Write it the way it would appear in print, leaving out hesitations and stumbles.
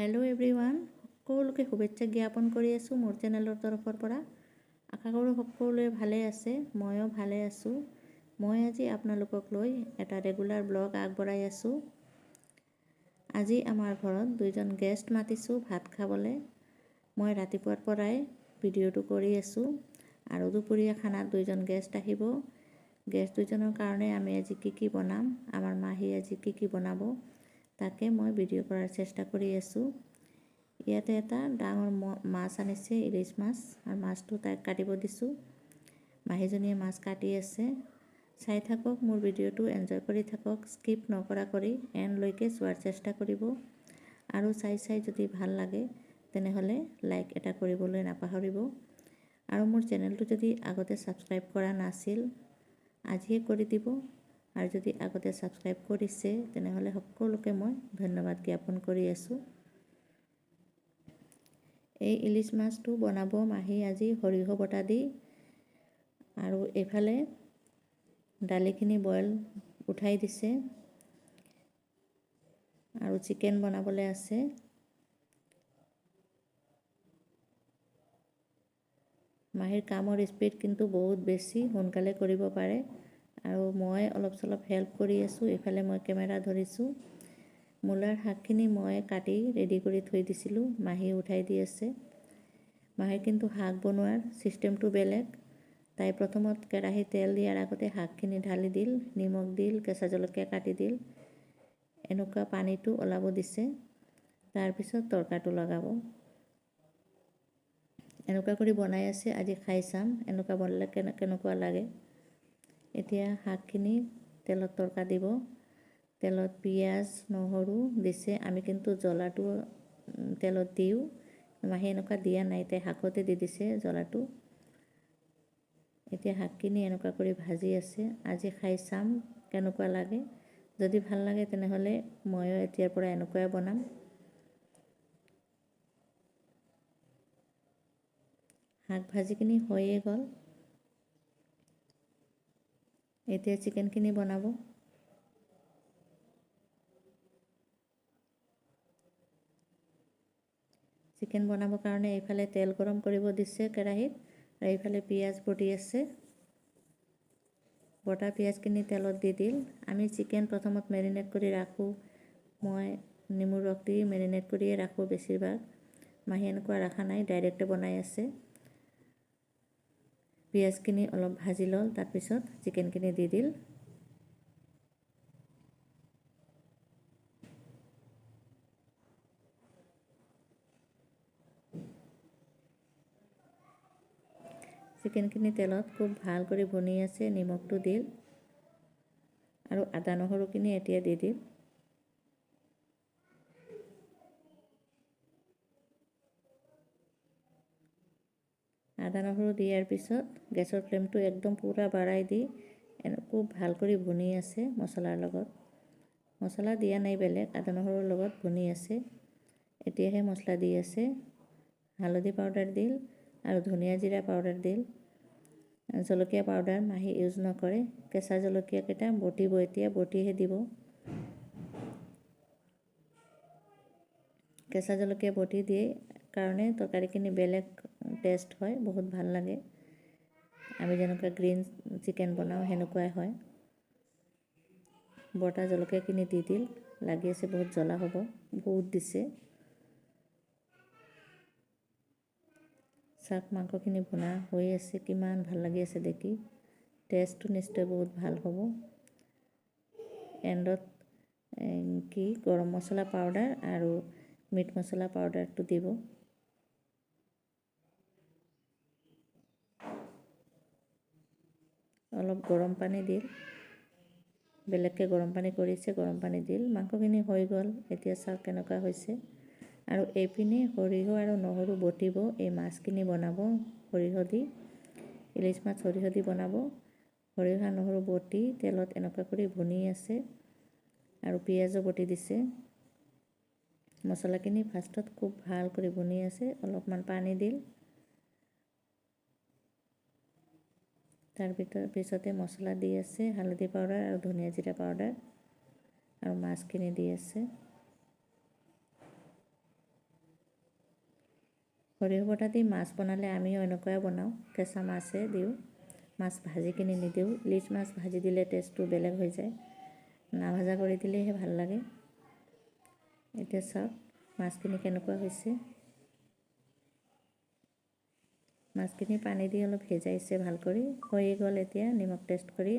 Hello' everyone, সকলোকে শুভেচ্ছা জ্ঞাপন কৰি আছোঁ মোৰ চেনেলৰ তৰফৰ পৰা। আশা কৰোঁ সকলোৱে ভালে আছে, ময়ো ভালে আছোঁ। মই আজি আপোনালোকক লৈ এটা ৰেগুলাৰ ব্লগ আগবঢ়াই আছোঁ। আজি আমাৰ ঘৰত দুজন গেষ্ট মাতিছোঁ ভাত খাবলৈ। মই ৰাতিপুৱাৰ পৰাই ভিডিঅ'টো কৰি আছোঁ আৰু দুপৰীয়া খানাত দুজন গেষ্ট আহিব। গেষ্ট দুজনৰ কাৰণে আমি আজি কি বনাম, আমাৰ মাহী আজি কি বনাব, তাকে মই ভিডিঅ' কৰাৰ চেষ্টা কৰি আছোঁ। ইয়াতে এটা ডাঙৰ মাছ আনিছে, ইলিছ মাছ, আৰু মাছটো তাইক কাটিব দিছোঁ। মাহীজনীয়ে মাছ কাটি আছে। চাই থাকক মোৰ ভিডিঅ'টো, এনজয় কৰি থাকক, স্কিপ নকৰা কৰি এণ্ডলৈকে চোৱাৰ চেষ্টা কৰিব। আৰু চাই যদি ভাল লাগে তেনেহ'লে লাইক এটা কৰিবলৈ নাপাহৰিব। আৰু মোৰ চেনেলটো যদি আগতে ছাবস্ক্ৰাইব কৰা নাছিল আজিয়ে কৰি দিব, আৰু যদি আগতে ছাবস্ক্ৰাইব কৰিছে তেনেহ'লে সকলোকে মই ধন্যবাদ জ্ঞাপন কৰি আছোঁ। এই ইলিছ মাছটো বনাব মাহী আজি সৰিয়হ বটা দি, আৰু এইফালে দালিখিনি বইল উঠাই দিছে আৰু চিকেন বনাবলৈ আছে। মাহীৰ কামৰ স্পীড কিন্তু বহুত বেছি, সোনকালে কৰিব পাৰে, আৰু মই অলপ চলপ হেল্প কৰি আছোঁ। এইফালে মই কেমেৰা ধৰিছোঁ। মূলাৰ শাকখিনি মই কাটি ৰেডি কৰি থৈ দিছিলোঁ, মাহী উঠাই দি আছে। মাহীৰ কিন্তু শাক বনোৱাৰ ছিষ্টেমটো বেলেগ। তাই প্ৰথমত কেৰাহীত তেল দিয়াৰ আগতে শাকখিনি ঢালি দিল, নিমখ দিল, কেঁচা জলকীয়া কাটি দিল, এনেকুৱা পানীটো ওলাব দিছে। তাৰপিছত তৰকাৰীটো লগাব। এনেকুৱা কৰি বনাই আছে। আজি খাই চাম এনেকুৱা বনালে কেনেকুৱা লাগে। এতিয়া শাকখিনি তেলত তৰকা দিব। তেলত পিঁয়াজ নহৰু দিছে। আমি কিন্তু জ্বলাটো তেলত দিওঁ, মাহী এনেকুৱা দিয়া নাই, তাই শাকতে দি দিছে জ্বলাটো। এতিয়া শাকখিনি এনেকুৱা কৰি ভাজি আছে। আজি খাই চাম কেনেকুৱা লাগে। যদি ভাল লাগে তেনেহ'লে ময়ো এতিয়াৰ পৰা এনেকুৱাই বনাম। শাক ভাজিখিনি হৈয়ে গ'ল। এতিয়া চিকেনখিনি বনাব। চিকেন বনাবৰ কাৰণে এইফালে তেল গৰম কৰিব দিছে কেৰাহীত, আৰু এইফালে পিঁয়াজ বটি আছে। বটা পিঁয়াজখিনি তেলত দি দিল। আমি চিকেন প্ৰথমত মেৰিনেট কৰি ৰাখোঁ। মই নেমুৰ ৰস দি মেৰিনেট কৰিয়ে ৰাখোঁ বেছিভাগ। মাহী এনেকুৱা ৰখা নাই, ডাইৰেক্টে বনাই আছে। পিঁয়াজখিনি অলপ ভাজি ল'ল, তাৰপিছত চিকেনখিনি দি দিল। চিকেনখিনি তেলত খুব ভাল কৰি ভুনি আছে। নিমখটো দিল আৰু আদা নহৰুখিনি এতিয়া দি দিল। আদা নহৰু দিয়াৰ পিছত গেছৰ ফ্লেমটো একদম পূৰা বাঢ়াই দি খুব ভাল কৰি ভুনি আছে মছলাৰ লগত। মছলা দিয়া নাই বেলেগ, আদা নহৰুৰ লগত ভুনি আছে। এতিয়াহে মছলা দি আছে। হালধি পাউডাৰ দিল আৰু ধনিয়া জিৰা পাউডাৰ দিল। জলকীয়া পাউডাৰ মাহী ইউজ নকৰে। কেঁচা জলকীয়াকেইটা বটিব, এতিয়া বটিহে দিব। কেঁচা জলকীয়া বটি দিয়ে কাৰণে তৰকাৰীখিনি বেলেগ টেষ্ট হয়, বহুত ভাল লাগে। আমি যেনেকুৱা গ্ৰীণ চিকেন বনাওঁ সেনেকুৱাই হয়। বটা জলকীয়াখিনি দি দিল। লাগি আছে বহুত জ্বলা হ'ব, বহুত দিছে। চাক মাংসখিনি ভুনা হৈ আছে, কিমান ভাল লাগি আছে দেখি। টেষ্টটো নিশ্চয় বহুত ভাল হ'ব। এণ্ডত গৰম মছলা পাউডাৰ আৰু মিট মছলা পাউডাৰটো দিব। অলপ গৰম পানী দিল, বেলেগকৈ গৰম পানী কৰিছে, গৰম পানী দিল। মাংসখিনি হৈ গ'ল। এতিয়া চাওক কেনেকুৱা হৈছে। আৰু এইপিনে সৰিয়হ আৰু নহৰু বটিব, এই মাছখিনি বনাব সৰিয়হ দি। ইলিছ মাছ সৰিয়হ দি বনাব। সৰিয়হ আৰু নহৰু বটি তেলত এনেকুৱা কৰি ভুনি আছে, আৰু পিঁয়াজো বটি দিছে। মছলাখিনি ফাৰ্ষ্টত খুব ভাল কৰি ভুনি আছে, অলপমান পানী দিল। তাৰ পিছতে মছলা দি আছে, হালধি পাউডাৰ আৰু ধনিয়া জিৰা পাউডাৰ, আৰু মাছখিনি দি আছে। সৰিয়হ বটা দি মাছ বনালে আমিও এনেকুৱাই বনাওঁ, কেঁচা মাছে দিওঁ, মাছ ভাজি কিনি নিদিওঁ। ইলিচ মাছ ভাজি দিলে টেষ্টটো বেলেগ হৈ যায়, নাভাজা কৰি দিলেহে ভাল লাগে। এতিয়া চাওক মাছখিনি কেনেকুৱা হৈছে। মাছখিনি পানী দি অলপ ভেজাইছে ভাল কৰি, হৈ গ'ল। এতিয়া নিমখ টেষ্ট কৰি